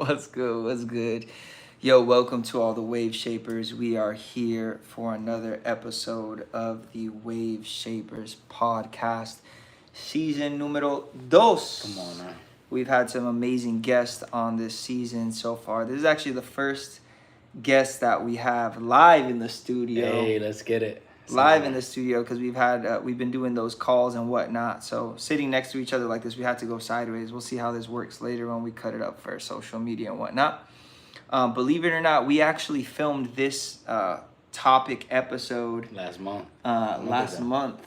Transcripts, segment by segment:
What's good? What's good? Yo, welcome to all the Wave Shapers. We are here for another episode of the Wave Shapers podcast, season numero dos. Come on now. We've had some amazing guests on this season so far. This is actually the first guest that we have live in the studio. Hey, let's get it. Live in the studio because we've been doing those calls and whatnot. So sitting next to each other like this, we had to go sideways. We'll see how this works later when we cut it up for social media and whatnot. Believe it or not, we actually filmed this topic episode last month. Last month.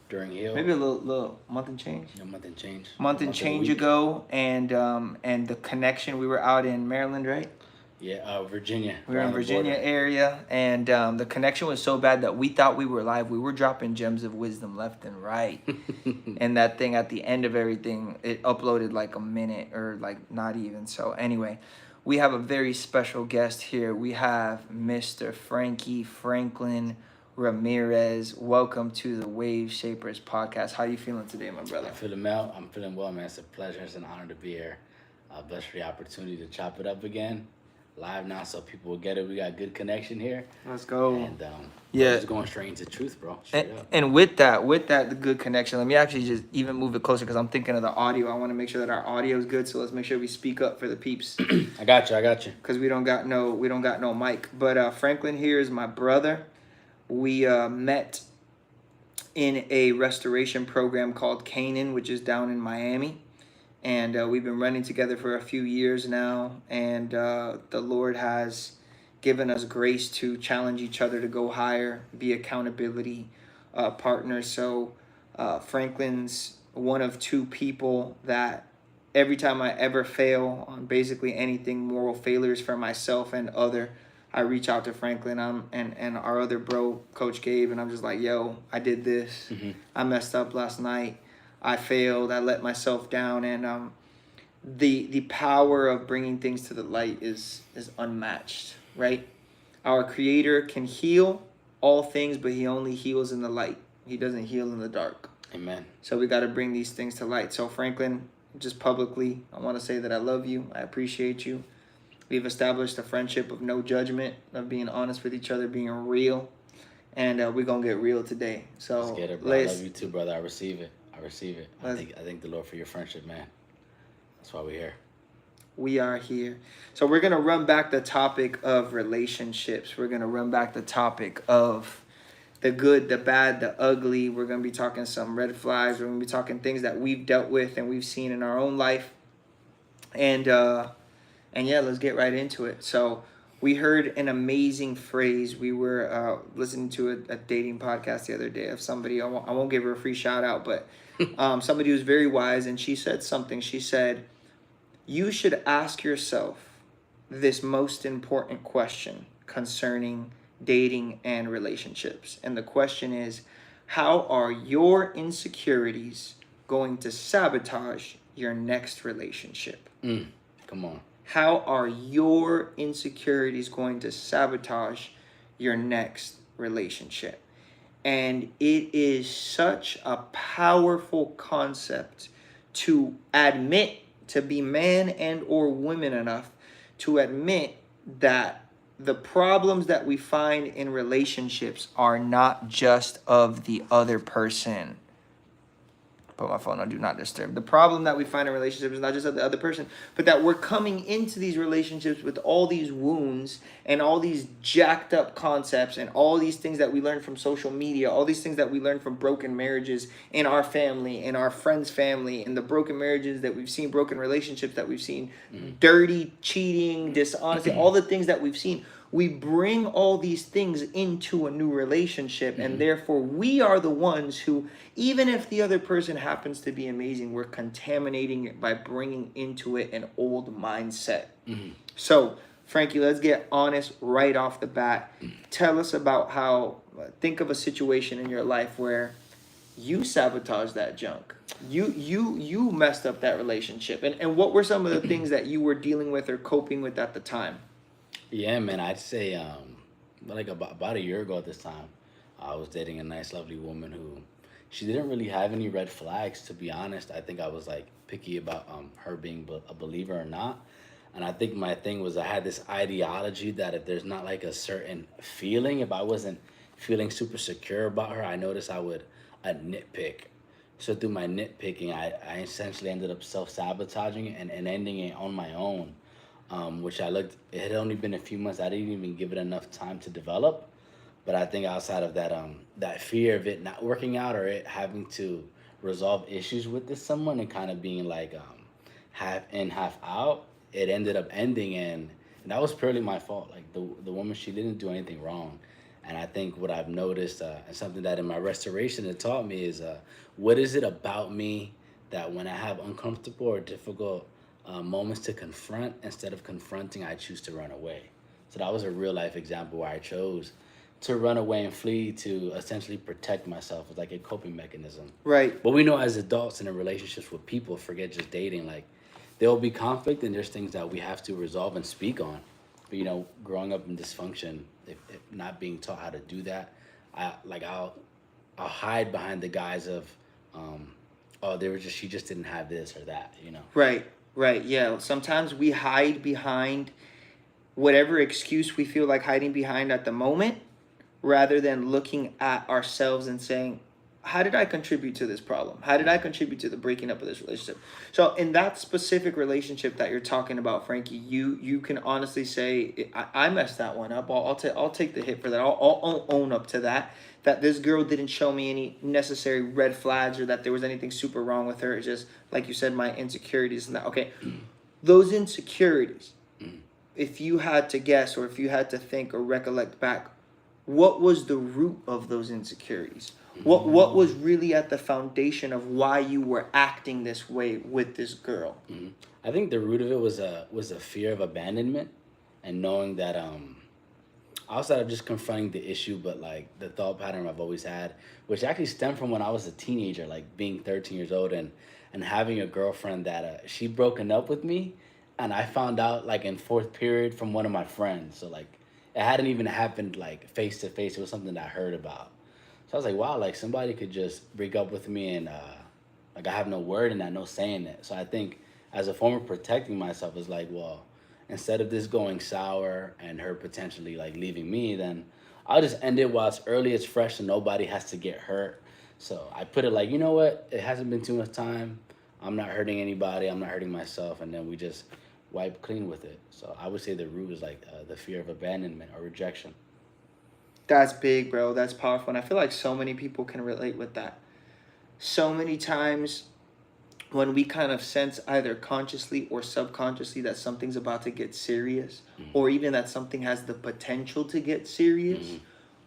During Hill. Maybe a little month and change. A month and change. Month and change ago, and the connection. We were out in Maryland, right? Yeah, Virginia. We were in Virginia area, and the connection was so bad that we thought we were live. We were dropping gems of wisdom left and right. And that thing at the end of everything, it uploaded like a minute or like not even. So anyway, we have a very special guest here. We have Mr. Frankie Franklin Ramirez. Welcome to the Wave Shapers podcast. How you feeling today, my brother? I'm feeling well, man. It's a pleasure. It's an honor to be here. Blessed for the opportunity to chop it up again. Live now, so people will get it. We got good connection here. Let's go. And yeah, just going straight into truth, bro. And with that, the good connection. Let me actually just even move it closer because I'm thinking of the audio. I want to make sure that our audio is good. So let's make sure we speak up for the peeps. I got you. Because we don't got no mic. But Franklin here is my brother. We met in a restoration program called Canaan, which is down in Miami. And we've been running together for a few years now. And the Lord has given us grace to challenge each other to go higher, be accountability partners. So Franklin's one of two people that every time I ever fail on basically anything, moral failures for myself and other, I reach out to Franklin and our other bro, Coach Gabe, and I'm just like, yo, I did this. Mm-hmm. I messed up last night. I failed. I let myself down, and the power of bringing things to the light is unmatched, right? Our Creator can heal all things, but He only heals in the light. He doesn't heal in the dark. Amen. So we got to bring these things to light. So Franklin, just publicly, I want to say that I love you. I appreciate you. We've established a friendship of no judgment, of being honest with each other, being real, and we're gonna get real today. So let's get it, bro. I love you too, brother. I receive it. I thank the Lord for your friendship, man. That's why we're here. We are here. So we're going to run back the topic of relationships. We're going to run back the topic of the good, the bad, the ugly. We're going to be talking some red flags. We're going to be talking things that we've dealt with and we've seen in our own life. And yeah, let's get right into it. So we heard an amazing phrase. We were listening to a dating podcast the other day of somebody. I won't give her a free shout out, but somebody who's very wise, and she said something. She said, you should ask yourself this most important question concerning dating and relationships. And the question is, how are your insecurities going to sabotage your next relationship? Come on. How are your insecurities going to sabotage your next relationship? And it is such a powerful concept to admit, to be man and or women enough to admit that the problems that we find in relationships are not just of the other person. Put my phone on do not disturb. The problem that we find in relationships is not just of the other person, but that we're coming into these relationships with all these wounds and all these jacked up concepts and all these things that we learn from social media, all these things that we learn from broken marriages in our family, in our friends' family, in the broken marriages that we've seen, broken relationships that we've seen, dirty, cheating, dishonesty, all the things that we've seen. We bring all these things into a new relationship, and therefore we are the ones who, even if the other person happens to be amazing, we're contaminating it by bringing into it an old mindset. So, Frankie, let's get honest right off the bat. Tell us about how, think of a situation in your life where you sabotaged that junk. You messed up that relationship. And what were some of the things that you were dealing with or coping with at the time? Yeah, man, I'd say like about a year ago at this time, I was dating a nice, lovely woman who, she didn't really have any red flags, to be honest. I think I was like picky about her being a believer or not. And I think my thing was I had this ideology that if there's not like a certain feeling, if I wasn't feeling super secure about her, I noticed I would nitpick. So through my nitpicking, I essentially ended up self-sabotaging it and ending it on my own, which I looked, it had only been a few months. I didn't even give it enough time to develop. But I think outside of that, that fear of it not working out or it having to resolve issues with this someone and kind of being like half in, half out, it ended up ending, and that was purely my fault. Like the woman, she didn't do anything wrong. And I think what I've noticed, and something that in my restoration it taught me is, what is it about me that when I have uncomfortable or difficult moments to confront, instead of confronting, I choose to run away. So that was a real life example where I chose to run away and flee to essentially protect myself. It's like a coping mechanism. Right. But we know as adults and in relationships with people, forget just dating, like there will be conflict and there's things that we have to resolve and speak on. But growing up in dysfunction, if not being taught how to do that, I'll hide behind the guise of, oh, they were just she just didn't have this or that. Right. Right. Yeah. Sometimes we hide behind whatever excuse we feel like hiding behind at the moment, rather than looking at ourselves and saying, how did I contribute to this problem? How did I contribute to the breaking up of this relationship? So in that specific relationship that you're talking about, Frankie, you can honestly say, I messed that one up. I'll take the hit for that. I'll own up to that. That this girl didn't show me any necessary red flags or that there was anything super wrong with her. It's just, like you said, my insecurities and that. Okay, those insecurities, if you had to guess or if you had to think or recollect back, what was the root of those insecurities? What was really at the foundation of why you were acting this way with this girl? I think the root of it was a fear of abandonment, and knowing that outside of just confronting the issue, but like the thought pattern I've always had, which actually stemmed from when I was a teenager, like being 13 years old and having a girlfriend that she broken up with me, and I found out like in fourth period from one of my friends. So like it hadn't even happened like face to face. It was something that I heard about. So I was like, wow, like somebody could just break up with me and like I have no word in that, no saying it. So I think as a form of protecting myself is like, well, instead of this going sour and her potentially like leaving me, then I'll just end it while it's early, it's fresh, and nobody has to get hurt. So I put it like, you know what? It hasn't been too much time. I'm not hurting anybody. I'm not hurting myself. And then we just wipe clean with it. So I would say the root is like the fear of abandonment or rejection. That's big, bro. That's powerful. And I feel like so many people can relate with that. So many times when we kind of sense either consciously or subconsciously that something's about to get serious, or even that something has the potential to get serious,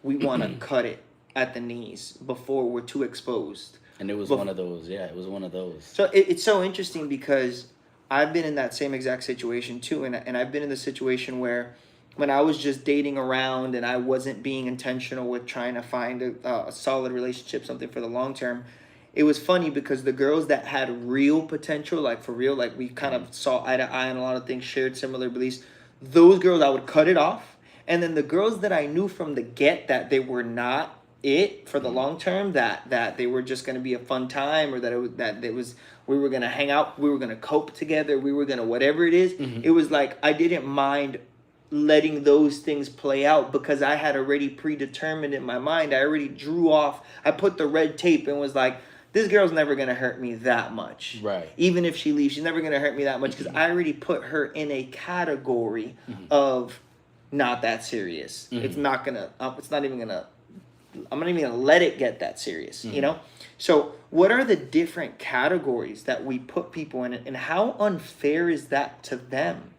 we want to cut it at the knees before we're too exposed. And it was one of those. Yeah, it was one of those. So it's so interesting because I've been in that same exact situation too. And I've been in the situation where when I was just dating around and I wasn't being intentional with trying to find a solid relationship, something for the long term, it was funny because the girls that had real potential, like for real, like we kind of saw eye to eye on a lot of things, shared similar beliefs, those girls I would cut it off. And then the girls that I knew from the get that they were not it for the long term, that they were just going to be a fun time, or that it was we were going to hang out, we were going to cope together, we were going to whatever it is, it was like I didn't mind letting those things play out because I had already predetermined in my mind. I already drew off. I put the red tape and was like, this girl's never going to hurt me that much. Right. Even if she leaves, she's never going to hurt me that much because I already put her in a category of not that serious. It's not going to, it's not even going to, I'm not even going to let it get that serious, you know? So what are the different categories that we put people in, and how unfair is that to them?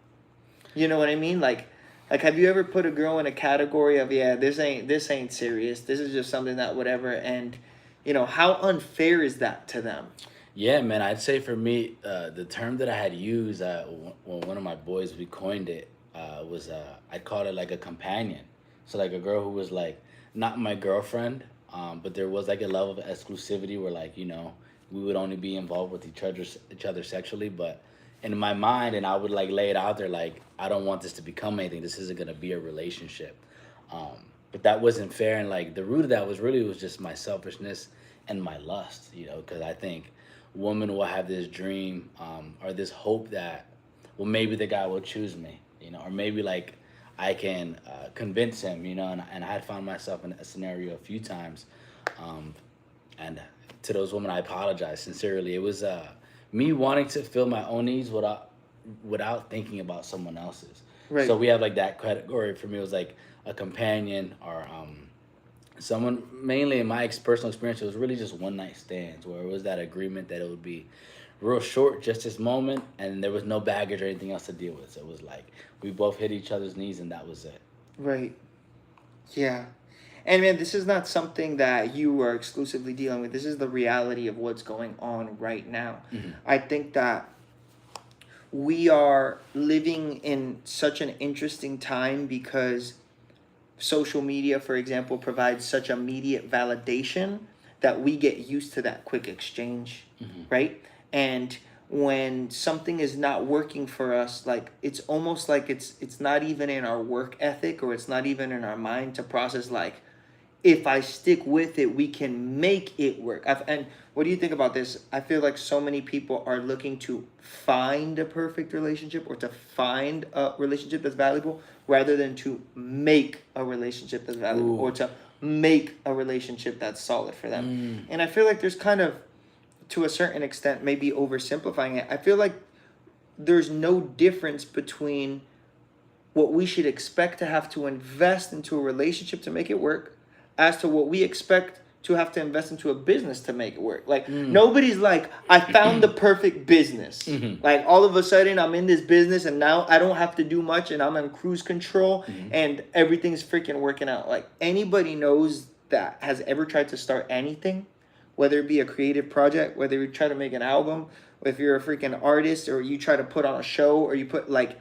You know what I mean? Like have you ever put a girl in a category of, yeah, this ain't serious, this is just something that whatever, and how unfair is that to them? Yeah, man, I'd say for me, the term that I had used when one of my boys, we coined it, was I called it like a companion. So like a girl who was like not my girlfriend, but there was like a level of exclusivity where like, we would only be involved with each other sexually, but in my mind, and I would like lay it out there like, I don't want this to become anything. This isn't gonna be a relationship. But that wasn't fair, and like the root of that was just my selfishness and my lust, because I think women will have this dream or this hope that well, maybe the guy will choose me, or maybe like I can convince him, and I had found myself in a scenario a few times, um, and to those women, I apologize sincerely. It was me wanting to fill my own needs without thinking about someone else's. So Right. we have like that category for me. It was like a companion or someone. Mainly in my personal experience, it was really just one night stands where it was that agreement that it would be real short, just this moment, and there was no baggage or anything else to deal with. So it was like we both hit each other's needs, and that was it. Right. Yeah. And man, this is not something that you are exclusively dealing with. This is the reality of what's going on right now. Hmm. I think that we are living in such an interesting time because social media, for example, provides such immediate validation that we get used to that quick exchange, Hmm. right? And when something is not working for us, like it's almost like it's not even in our work ethic, or it's not even in our mind to process like, if I stick with it, we can make it work. And what do you think about this? I feel like so many people are looking to find a perfect relationship or to find a relationship that's valuable rather than to make a relationship that's valuable or Ooh. to make a relationship that's solid for them. Mm. And I feel like there's kind of, to a certain extent, maybe oversimplifying it, I feel like there's no difference between what we should expect to have to invest into a relationship to make it work as to what we expect to have to invest into a business to make it work. Like Mm. nobody's like, I found the perfect business. Hmm. Like all of a sudden I'm in this business and now I don't have to do much and I'm in cruise control Hmm. and everything's freaking working out. Like anybody knows that has ever tried to start anything, whether it be a creative project, whether you try to make an album, if you're a freaking artist or you try to put on a show or you put like,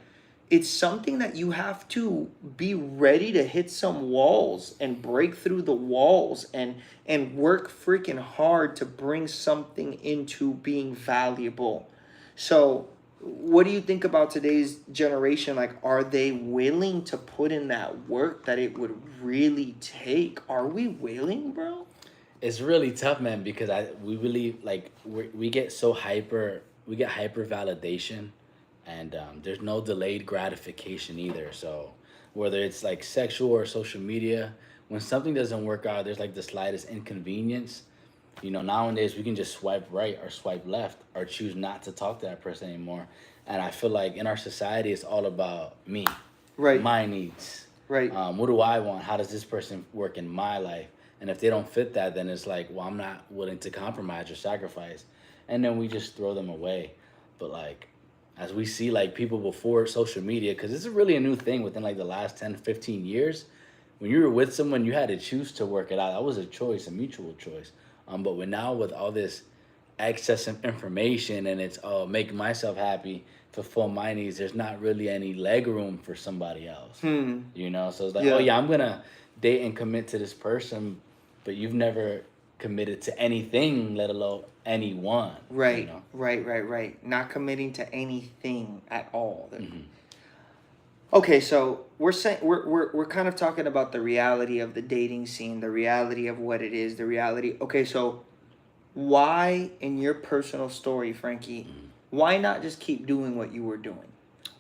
it's something that you have to be ready to hit some walls and break through the walls and work freaking hard to bring something into being valuable. So what do you think about today's generation? Like, are they willing to put in that work that it would really take? Are we willing, bro? It's really tough, man, because we really like we get so hyper, we get hyper validation, and there's no delayed gratification either. So whether it's like sexual or social media, when something doesn't work out, there's like the slightest inconvenience. Nowadays we can just swipe right or swipe left or choose not to talk to that person anymore. And I feel like in our society, it's all about me, Right, my needs. right. What do I want? How does this person work in my life? And if they don't fit that, then it's like, well, I'm not willing to compromise or sacrifice. And then we just throw them away. But like, as we see, like people before social media, because this is really a new thing within like the last 10, 15 years. When you were with someone, you had to choose to work it out. That was a choice, a mutual choice. But with all this excess of information and it's, oh, make myself happy, fulfill my needs, there's not really any leg room for somebody else. Hmm. So it's like, oh Yeah. yeah, I'm gonna date and commit to this person, but you've never committed to anything, let alone anyone. Right, right. Not committing to anything at all. Hmm. Okay, so we're saying we're kind of talking about the reality of the dating scene, the reality of what it is, the reality. Okay, so why in your personal story, Frankie, why not just keep doing what you were doing?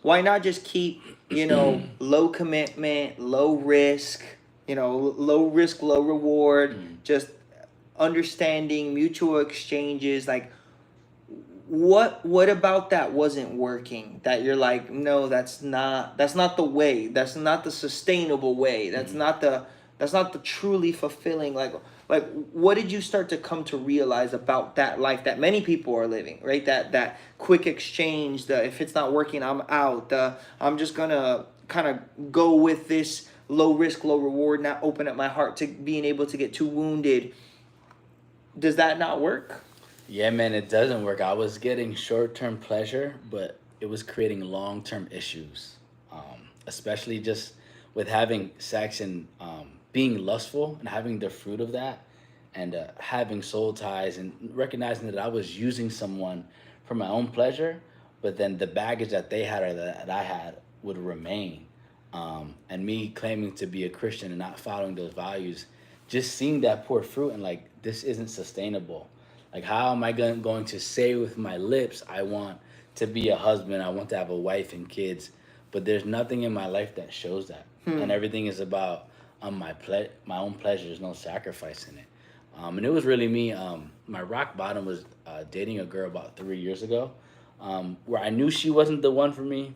Why not just keep, low commitment, low risk, low risk, low reward, just understanding mutual exchanges, like what about that wasn't working that you're like, no, that's not the way, that's not the sustainable way, that's Hmm. not the truly fulfilling, like what did you start to come to realize about that life that many people are living, right? That quick exchange, the if it's not working I'm out, the I'm just gonna kind of go with this low risk low reward, not open up my heart to being able to get too wounded. Does that not work? Yeah, man, it doesn't work. I was getting short term pleasure, but it was creating long term issues, especially just with having sex and being lustful and having the fruit of that, and having soul ties and recognizing that I was using someone for my own pleasure, but then the baggage that they had or that I had would remain. And me claiming to be a Christian and not following those values, just seeing that poor fruit and like, this isn't sustainable. Like, how am I going to say with my lips, I want to be a husband. I want to have a wife and kids, but there's nothing in my life that shows that, and everything is about my own pleasure. There's no sacrifice in it. And it was really me. My rock bottom was dating a girl about 3 years ago, where I knew she wasn't the one for me.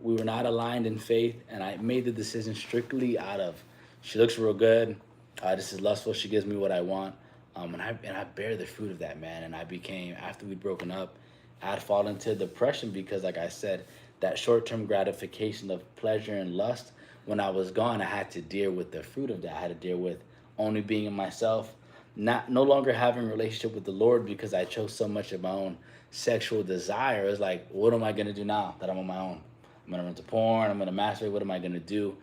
We were not aligned in faith, and I made the decision strictly out of she looks real good. This is lustful. She gives me what I want, and I bear the fruit of that, man. And I became, after we'd broken up, I'd fall into depression because, like I said, that short term gratification of pleasure and lust. When I was gone, I had to deal with the fruit of that. I had to deal with only being in myself, not no longer having a relationship with the Lord because I chose so much of my own sexual desire. It's like, what am I gonna do now that I'm on my own? I'm gonna run to porn. I'm gonna masturbate. What am I gonna do?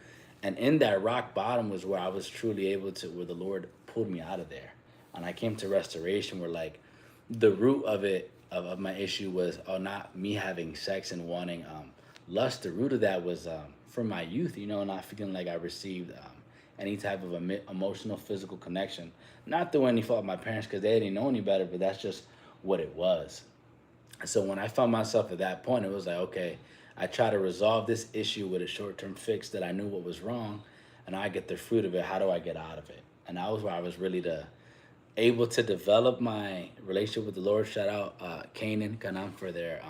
And in that rock bottom was where I was truly able to, where the Lord pulled me out of there, and I came to restoration. Where like the root of it, of my issue was not me having sex and wanting lust. The root of that was from my youth, not feeling like I received any type of emotional, physical connection. Not through any fault of my parents because they didn't know any better, but that's just what it was. So when I found myself at that point, it was like, okay, I try to resolve this issue with a short-term fix that I knew what was wrong, and I get the fruit of it. How do I get out of it? And that was where I was really able to develop my relationship with the Lord. Shout out Canaan Kanam for their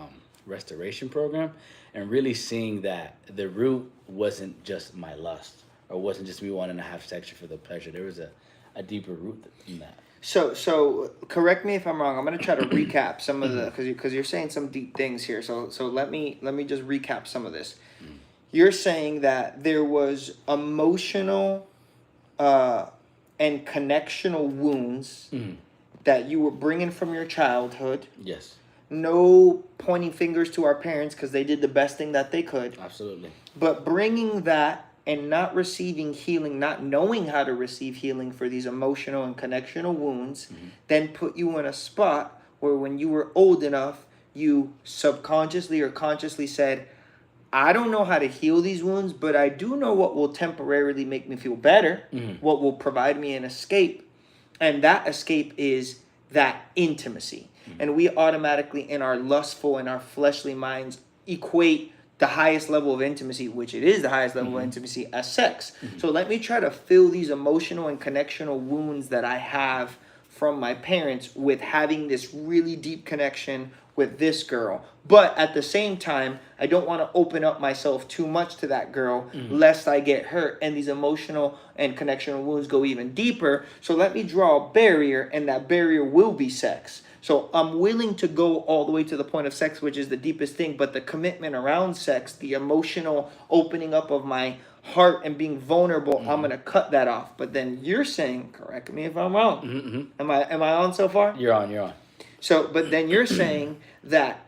restoration program, and really seeing that the root wasn't just my lust, or wasn't just me wanting to have sex for the pleasure. There was a deeper root in that. So correct me if I'm wrong. I'm gonna try to recap some of the because you're saying some deep things here. So let me just recap some of this. You're saying that there was emotional and connectional wounds that you were bringing from your childhood. Yes. No pointing fingers to our parents because they did the best thing that they could. Absolutely. But bringing that and not receiving healing, not knowing how to receive healing for these emotional and connectional wounds, then put you in a spot where when you were old enough, you subconsciously or consciously said, I don't know how to heal these wounds, but I do know what will temporarily make me feel better, what will provide me an escape. And that escape is that intimacy. And we automatically, in our lustful and our fleshly minds, equate the highest level of intimacy, which it is the highest level of intimacy, as sex. So let me try to fill these emotional and connectional wounds that I have from my parents with having this really deep connection with this girl. But at the same time, I don't want to open up myself too much to that girl lest I get hurt and these emotional and connectional wounds go even deeper. So let me draw a barrier, and that barrier will be sex. So I'm willing to go all the way to the point of sex, which is the deepest thing, but the commitment around sex, the emotional opening up of my heart and being vulnerable, I'm going to cut that off. But then you're saying, correct me if I'm wrong. Am I on so far? You're on. So, but then you're saying that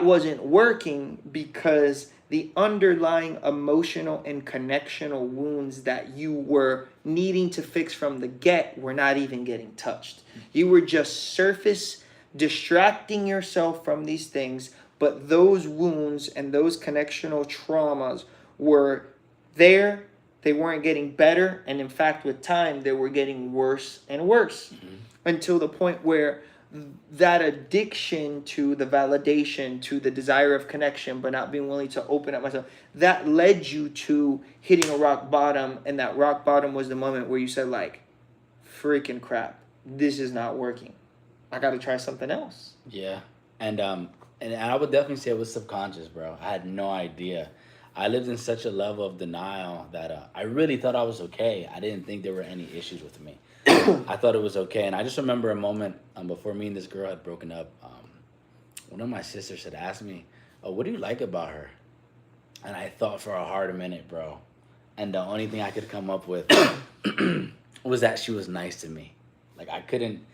wasn't working because the underlying emotional and connectional wounds that you were needing to fix from the get were not even getting touched. You were just surface distracting yourself from these things, but those wounds and those connectional traumas were there. They weren't getting better, and in fact with time they were getting worse and worse until the point where that addiction to the validation, to the desire of connection, but not being willing to open up myself, that led you to hitting a rock bottom. And that rock bottom was the moment where you said, like, freaking crap, this is not working. I got to try something else. Yeah. And I would definitely say it was subconscious, bro. I had no idea. I lived in such a level of denial that I really thought I was okay. I didn't think there were any issues with me. I thought it was okay. And I just remember a moment before me and this girl had broken up. One of my sisters had asked me, oh, what do you like about her? And I thought for a hard minute, bro. And the only thing I could come up with was that she was nice to me. Like, I couldn't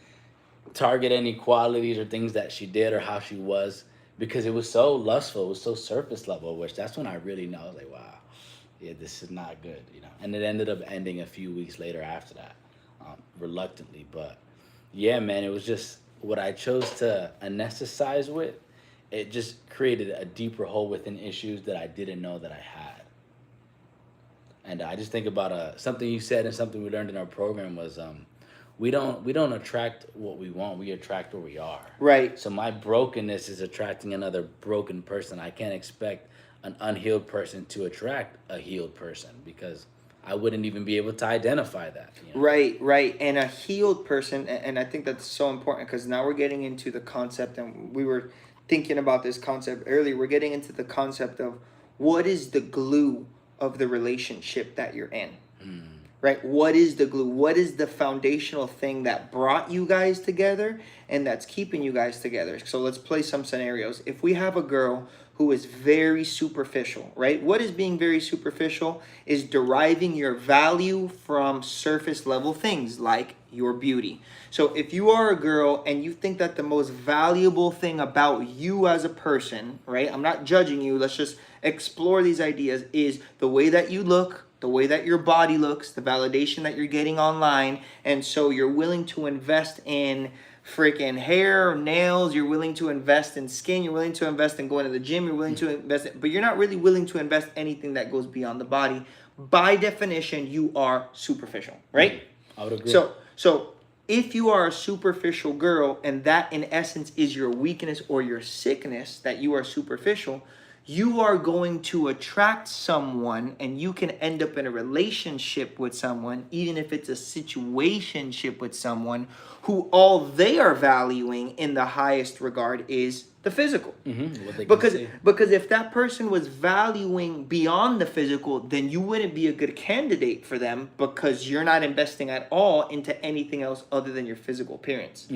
target any qualities or things that she did or how she was, because it was so lustful, it was so surface level, which that's when I really know. I was like, wow, yeah, this is not good, And it ended up ending a few weeks later after that, reluctantly. But yeah, man, it was just what I chose to anesthetize with. It just created a deeper hole within issues that I didn't know that I had. And I just think about something you said and something we learned in our program was we don't attract what we want. We attract where we are. Right. So my brokenness is attracting another broken person. I can't expect an unhealed person to attract a healed person because I wouldn't even be able to identify that. Right, right. And a healed person, and I think that's so important because now we're getting into the concept, and we were thinking about this concept earlier. We're getting into the concept of what is the glue of the relationship that you're in. Right? What is the glue? What is the foundational thing that brought you guys together and that's keeping you guys together? So let's play some scenarios. If we have a girl who is very superficial, right? What is being very superficial is deriving your value from surface level things like your beauty. So if you are a girl and you think that the most valuable thing about you as a person, right? I'm not judging you. Let's just explore these ideas is the way that you look, the way that your body looks, the validation that you're getting online. And so you're willing to invest in freaking hair, nails, you're willing to invest in skin, you're willing to invest in going to the gym, you're willing to invest in, but you're not really willing to invest anything that goes beyond the body. By definition, you are superficial, right? I would agree. So if you are a superficial girl and that in essence is your weakness or your sickness, that you are superficial, you are going to attract someone and you can end up in a relationship with someone, even if it's a situationship with someone who all they are valuing in the highest regard is the physical. What they can Because see. because if that person was valuing beyond the physical, then you wouldn't be a good candidate for them because you're not investing at all into anything else other than your physical appearance.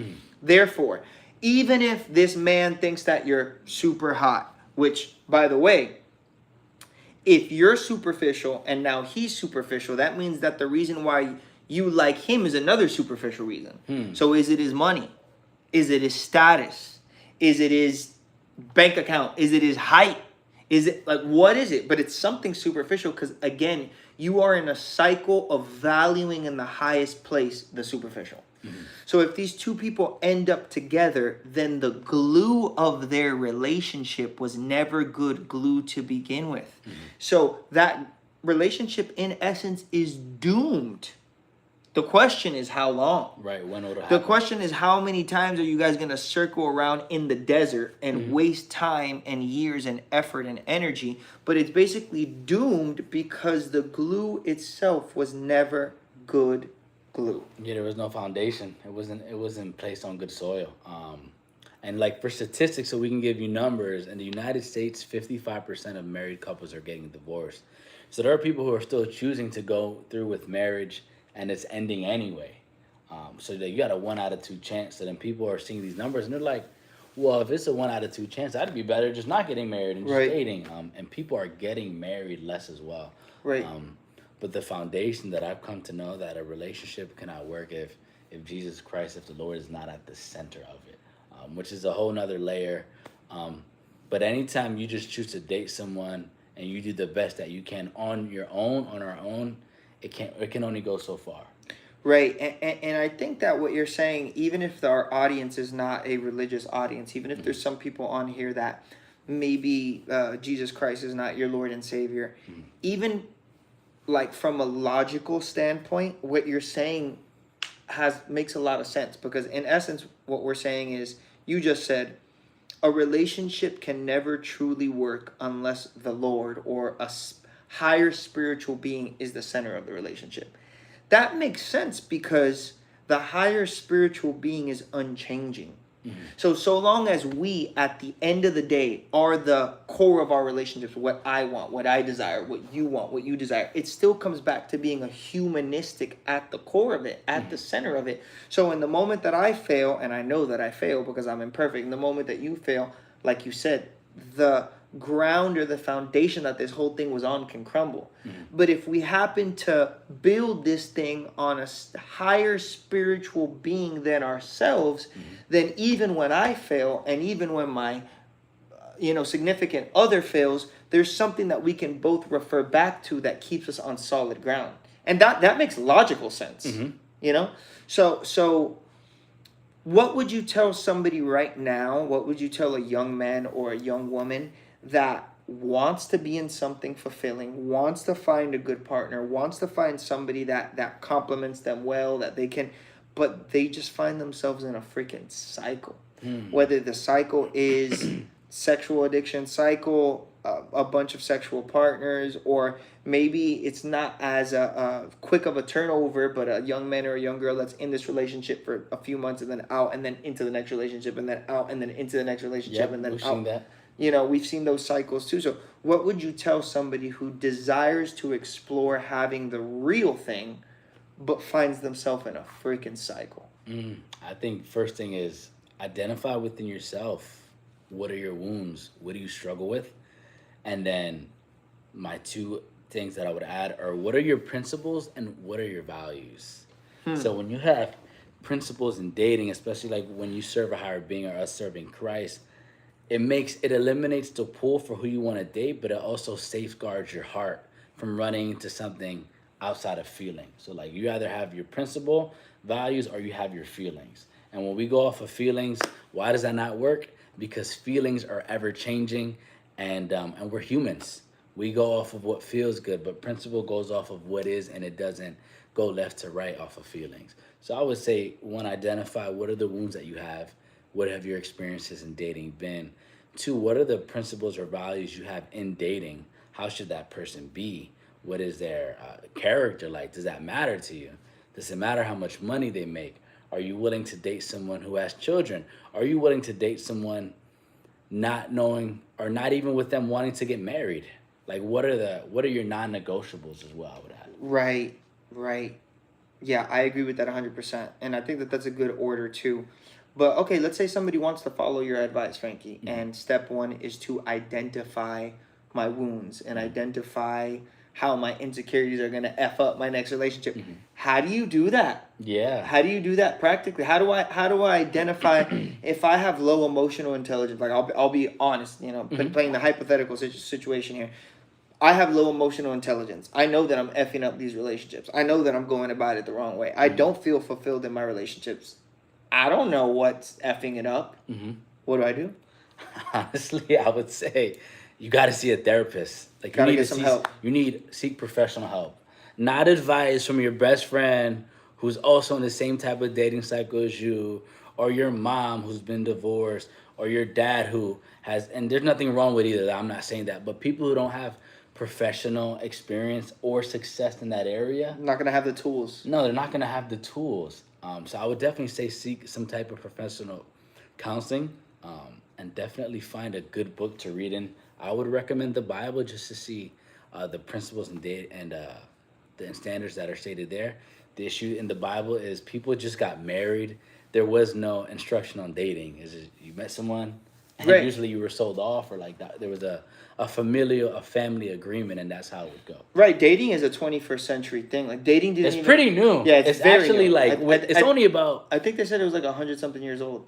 Therefore, even if this man thinks that you're super hot, which, by the way, if you're superficial and now he's superficial, that means that the reason why you like him is another superficial reason. So is it his money? Is it his status? Is it his bank account? Is it his height? Is it like, what is it? But it's something superficial because, again, you are in a cycle of valuing in the highest place the superficial. So if these two people end up together, then the glue of their relationship was never good glue to begin with. So that relationship, in essence, is doomed. The question is how long? Right, when it'll The happen. question is how many times are you guys going to circle around in the desert and waste time and years and effort and energy? But it's basically doomed because the glue itself was never good glue. Yeah, there was no foundation. It wasn't placed on good soil. And like for statistics, so we can give you numbers. In the United States, 55% of married couples are getting divorced. So there are people who are still choosing to go through with marriage, and it's ending anyway. So that you got a 1 out of 2 chance. So then people are seeing these numbers, and they're like, "Well, if it's a 1 out of 2 chance, that'd be better just not getting married and just Right. dating." And people are getting married less as well. Right. But the foundation that I've come to know that a relationship cannot work if Jesus Christ, if the Lord is not at the center of it, which is a whole nother layer. But anytime you just choose to date someone and you do the best that you can on your own, on our own, it can only go so far. Right. And I think that what you're saying, even if our audience is not a religious audience, even if there's some people on here that maybe Jesus Christ is not your Lord and Savior, even like from a logical standpoint, what you're saying makes a lot of sense because in essence, what we're saying is you just said a relationship can never truly work unless the Lord or a higher spiritual being is the center of the relationship. That makes sense because the higher spiritual being is unchanging. So long as we, at the end of the day, are the core of our relationships, what I want, what I desire, what you want, what you desire, it still comes back to being a humanistic at the core of it, at the center of it. So in the moment that I fail, and I know that I fail because I'm imperfect, in the moment that you fail, like you said, the ground or the foundation that this whole thing was on can crumble. But if we happen to build this thing on a higher spiritual being than ourselves, then even when I fail and even when my significant other fails, there's something that we can both refer back to that keeps us on solid ground. And that makes logical sense. So what would you tell somebody right now? What would you tell a young man or a young woman that wants to be in something fulfilling, wants to find a good partner, wants to find somebody that complements them well, that they can but they just find themselves in a freaking cycle. Hmm. Whether the cycle is sexual addiction cycle, a bunch of sexual partners, or maybe it's not as a quick of a turnover, but a young man or a young girl that's in this relationship for a few months and then out and then into the next relationship and then out and then into the next relationship and then we've out. seen that. We've seen those cycles too. So what would you tell somebody who desires to explore having the real thing but finds themselves in a freaking cycle? I think first thing is identify within yourself, what are your wounds, what do you struggle with, and then my two things that I would add are, what are your principles and what are your values. So when you have principles in dating, especially like when you serve a higher being or us serving Christ, it eliminates the pull for who you want to date, but it also safeguards your heart from running into something outside of feeling. So like you either have your principle values or you have your feelings. And when we go off of feelings, why does that not work? Because feelings are ever changing, and we're humans. We go off of what feels good, but principle goes off of what is, and it doesn't go left to right off of feelings. So I would say, one, identify what are the wounds that you have. What have your experiences in dating been? Two, what are the principles or values you have in dating? How should that person be? What is their character like? Does that matter to you? Does it matter how much money they make? Are you willing to date someone who has children? Are you willing to date someone not knowing or not even with them wanting to get married? Like what are your non-negotiables as well, I would add. Right. Yeah, I agree with that 100%. And I think that that's a good order too. But okay, let's say somebody wants to follow your advice, Frankie, and step one is to identify my wounds and identify how my insecurities are going to F up my next relationship. How do you do that? Yeah. How do you do that practically? How do I identify if I have low emotional intelligence? Like I'll be honest, playing the hypothetical situation here. I have low emotional intelligence. I know that I'm effing up these relationships. I know that I'm going about it the wrong way. I don't feel fulfilled in my relationships. I don't know what's effing it up. What do I do? Honestly, I would say you got to see a therapist. Like Gotta you need get to some seek, help. you need seek professional help, not advice from your best friend who's also in the same type of dating cycle as you, or your mom who's been divorced, or your dad who has. And there's nothing wrong with either. I'm not saying that, but people who don't have professional experience or success in that area, I'm not gonna have the tools. no, they're not going to have the tools. So I would definitely say seek some type of professional counseling, and definitely find a good book to read in. I would recommend the Bible just to see the principles and the standards that are stated there. The issue in the Bible is people just got married. There was no instruction on dating. Is it you met someone and Right. usually you were sold off, or like that there was a family agreement, and that's how it would go. Right, dating is a 21st century thing. Like dating didn't It's even. pretty new. Yeah, it's very actually new. like it's only about. I think they said it was like 100 something years old.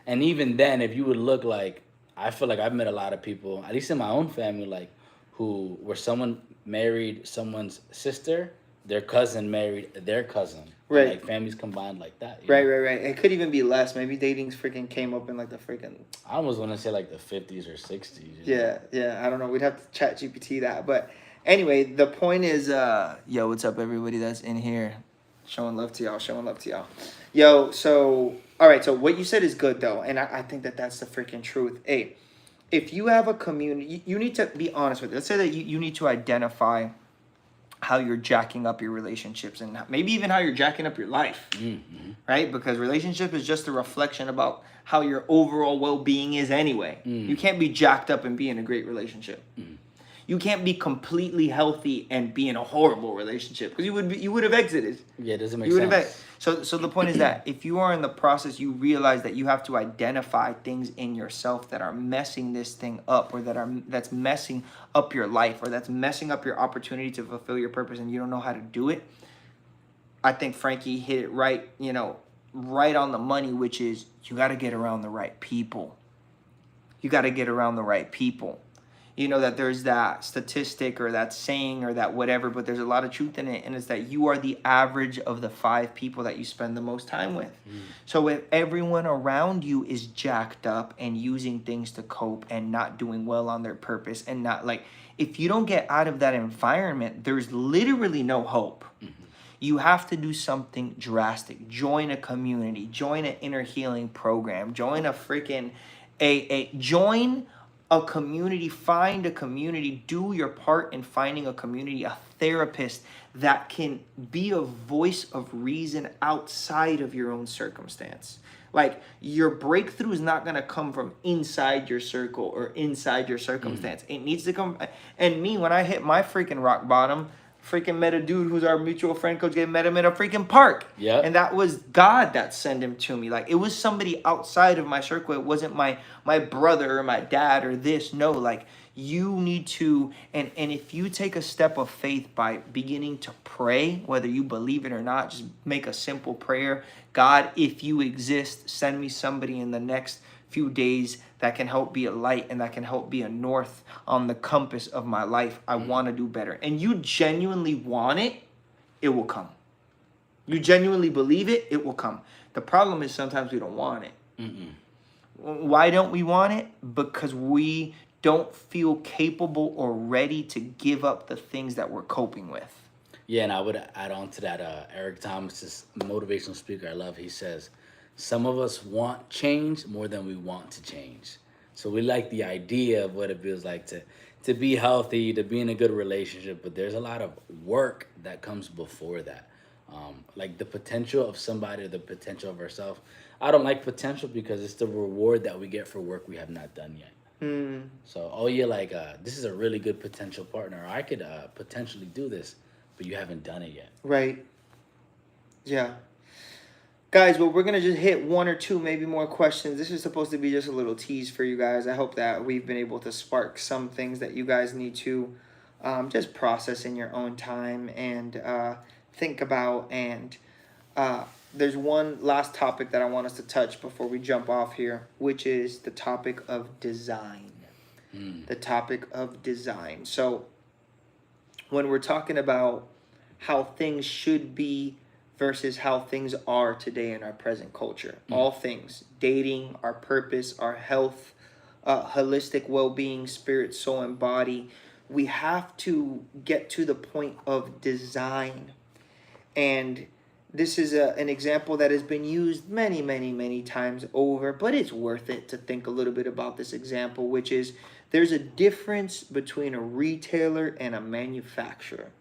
And even then, if you would look like, I feel like I've met a lot of people, at least in my own family, like who where someone married someone's sister, their cousin married their cousin. Right. Like families combined like that. Right. It could even be less. Maybe dating's freaking came up in like the freaking. I almost want to say like the 50s or 60s. Yeah. I don't know. We'd have to chat GPT that. But anyway, the point is, yo, what's up, everybody that's in here? Showing love to y'all. Yo, so, all right. So what you said is good, though. And I think that that's the freaking truth. Hey, if you have a community, you need to be honest with it. Let's say that you need to identify how you're jacking up your relationships and maybe even how you're jacking up your life, right? Because relationship is just a reflection about how your overall well-being is anyway. You can't be jacked up and be in a great relationship. You can't be completely healthy and be in a horrible relationship because you would have exited. Yeah, it doesn't make You would have sense. so the point is that if you are in the process, you realize that you have to identify things in yourself that are messing this thing up, or that's messing up your life, or that's messing up your opportunity to fulfill your purpose, and you don't know how to do it. I think Frankie hit it right, right on the money, which is you got to get around the right people. You got to get around the right people. You know that there's that statistic or that saying or that whatever, but there's a lot of truth in it, and it's that you are the average of the 5 people that you spend the most time with. So if everyone around you is jacked up and using things to cope and not doing well on their purpose, and not like, if you don't get out of that environment, there's literally no hope. You have to do something drastic. Join a community, join an inner healing program, join a freaking join a community, find a community, do your part in finding a community, a therapist that can be a voice of reason outside of your own circumstance. Like, your breakthrough is not going to come from inside your circle or inside your circumstance. It needs to come. And me, when I hit my freaking rock bottom, freaking met a dude who's our mutual friend, Coach Gabe, met him in a freaking park. Yeah. And that was God that sent him to me. Like, it was somebody outside of my circle. It wasn't my brother or my dad or this. No, like, you need to, and if you take a step of faith by beginning to pray, whether you believe it or not, just make a simple prayer. God, if you exist, send me somebody in the next few days that can help be a light and that can help be a north on the compass of my life. I want to do better. And you genuinely want it, it will come. You genuinely believe it, it will come. The problem is sometimes we don't want it. Why don't we want it? Because we don't feel capable or ready to give up the things that we're coping with. Yeah, and I would add on to that, Eric Thomas, this motivational speaker I love, he says, some of us want change more than we want to change. So we like the idea of what it feels like to be healthy, to be in a good relationship, but there's a lot of work that comes before that. Like the potential of somebody or the potential of ourselves. I don't like potential because it's the reward that we get for work we have not done yet. So, oh yeah, like this is a really good potential partner. I could potentially do this, but you haven't done it yet. Right. Yeah. Guys, well, we're going to just hit one or two, maybe more questions. This is supposed to be just a little tease for you guys. I hope that we've been able to spark some things that you guys need to just process in your own time and think about. And there's one last topic that I want us to touch before we jump off here, which is the topic of design. The topic of design. So when we're talking about how things should be versus how things are today in our present culture, all things, dating, our purpose, our health, holistic well-being, spirit, soul, and body, we have to get to the point of design. And this is an example that has been used many, many, many times over, but it's worth it to think a little bit about this example, which is there's a difference between a retailer and a manufacturer.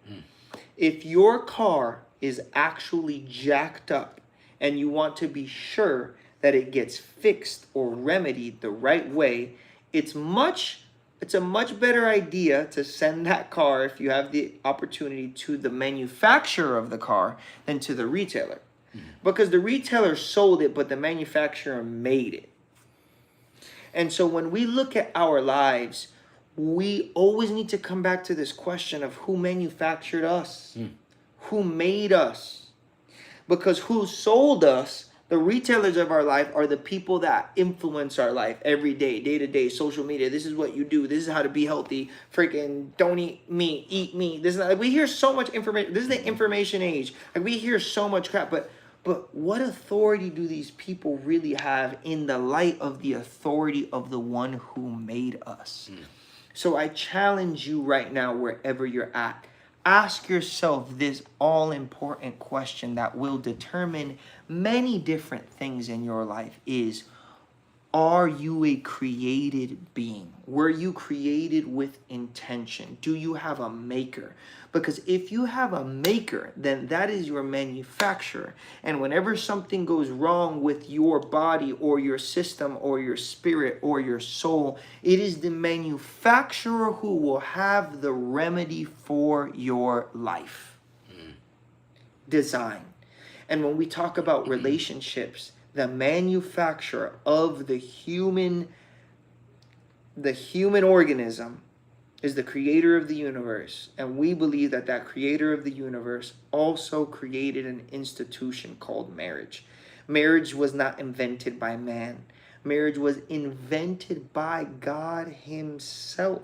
If your car is actually jacked up and you want to be sure that it gets fixed or remedied the right way, it's a much better idea to send that car, if you have the opportunity, to the manufacturer of the car than to the retailer. Because the retailer sold it, but the manufacturer made it. And so when we look at our lives, we always need to come back to this question of who manufactured us, who made us. Because who sold us, the retailers of our life, are the people that influence our life every day, day to day, social media. This is what you do. This is how to be healthy. Freaking don't eat meat, eat meat. This is like, we hear so much information. This is the information age. Like, we hear so much crap, but what authority do these people really have in the light of the authority of the one who made us? So I challenge you right now, wherever you're at, ask yourself this all-important question that will determine many different things in your life is, are you a created being? Were you created with intention? Do you have a maker? Because if you have a maker, then that is your manufacturer. And whenever something goes wrong with your body or your system or your spirit or your soul, it is the manufacturer who will have the remedy for your life. Design. And when we talk about relationships, the manufacturer of the human organism is the creator of the universe. And we believe that that creator of the universe also created an institution called marriage. Marriage was not invented by man. Marriage was invented by God himself.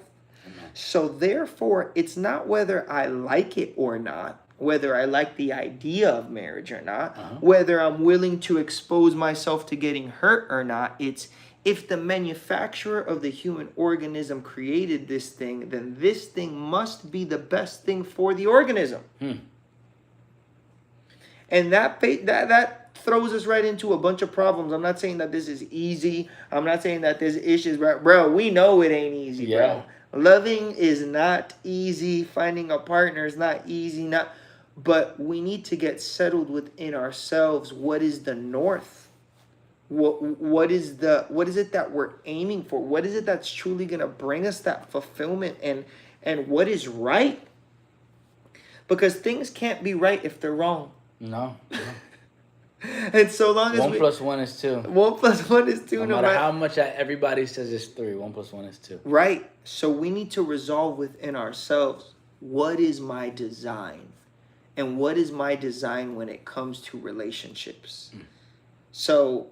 So therefore, it's not whether I like it or not, whether I like the idea of marriage or not, whether I'm willing to expose myself to getting hurt or not. It's, if the manufacturer of the human organism created this thing, then this thing must be the best thing for the organism. And that throws us right into a bunch of problems. I'm not saying that this is easy. I'm not saying that there's issues, bro. We know it ain't easy, Yeah. bro. Loving is not easy. Finding a partner is not easy. But we need to get settled within ourselves. What is the north? What is it that we're aiming for? What is it that's truly gonna bring us that fulfillment, and what is right? Because things can't be right if they're wrong. No. And so long as 1 + 1 is 2. 1 + 1 is 2, No matter how much everybody says it's 3, 1 + 1 is 2. right. So we need to resolve within ourselves, what is my design? And what is my design when it comes to relationships? So,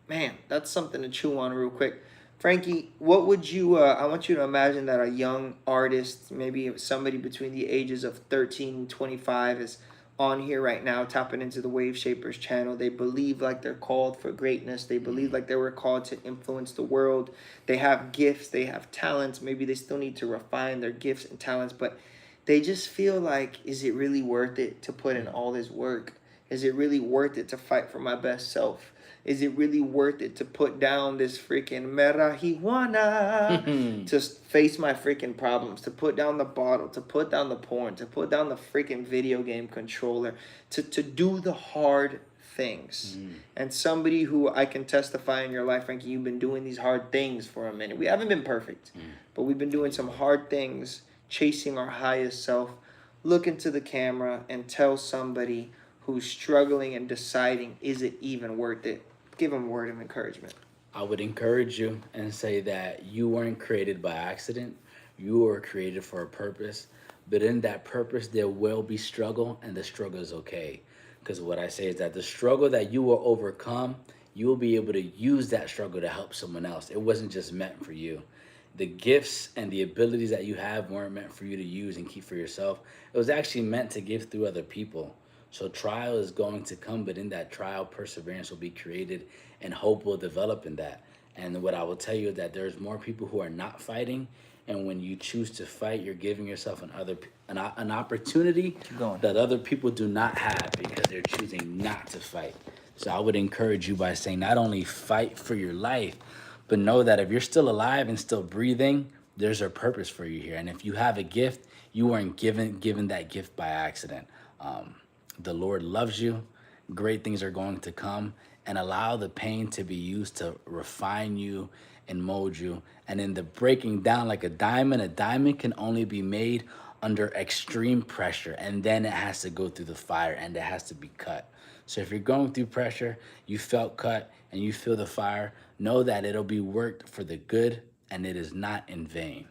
man, that's something to chew on real quick. Frankie, what would you, I want you to imagine that a young artist, maybe somebody between the ages of 13 and 25 is on here right now tapping into the Wave Shapers channel. They believe like they're called for greatness. They believe like they were called to influence the world. They have gifts, they have talents. Maybe they still need to refine their gifts and talents, but they just feel like, is it really worth it to put in all this work? Is it really worth it to fight for my best self? Is it really worth it to put down this freaking marijuana, to face my freaking problems, to put down the bottle, to put down the porn, to put down the freaking video game controller, to do the hard things? And somebody who I can testify in your life, Frankie, you've been doing these hard things for a minute. We haven't been perfect, but we've been doing some hard things, chasing our highest self. Look into the camera and tell somebody who's struggling and deciding, is it even worth it? Give them a word of encouragement. I would encourage you and say that you weren't created by accident. You were created for a purpose. But in that purpose, there will be struggle, and the struggle is okay. Because what I say is that the struggle that you will overcome, you will be able to use that struggle to help someone else. It wasn't just meant for you. The gifts and the abilities that you have weren't meant for you to use and keep for yourself. It was actually meant to give through other people. So trial is going to come, but in that trial, perseverance will be created and hope will develop in that. And what I will tell you is that there's more people who are not fighting. And when you choose to fight, you're giving yourself an opportunity that other people do not have because they're choosing not to fight. So I would encourage you by saying not only fight for your life, but know that if you're still alive and still breathing, there's a purpose for you here. And if you have a gift, you weren't given that gift by accident. The Lord loves you. Great things are going to come, and allow the pain to be used to refine you and mold you. And in the breaking down like a diamond can only be made under extreme pressure, and then it has to go through the fire and it has to be cut. So if you're going through pressure, you felt cut and you feel the fire, know that it'll be worked for the good and it is not in vain.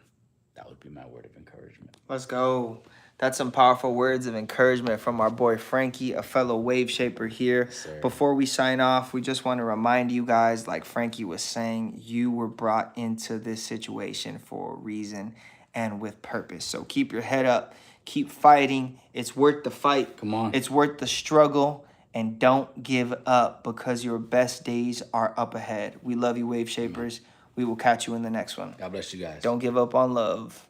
That would be my word of encouragement. Let's go. That's some powerful words of encouragement from our boy Frankie, a fellow wave shaper here. Sir. Before we sign off, we just want to remind you guys, like Frankie was saying, you were brought into this situation for a reason and with purpose. So keep your head up, keep fighting. It's worth the fight. Come on. It's worth the struggle. And don't give up, because your best days are up ahead. We love you, wave shapers. We will catch you in the next one. God bless you guys. Don't give up on love.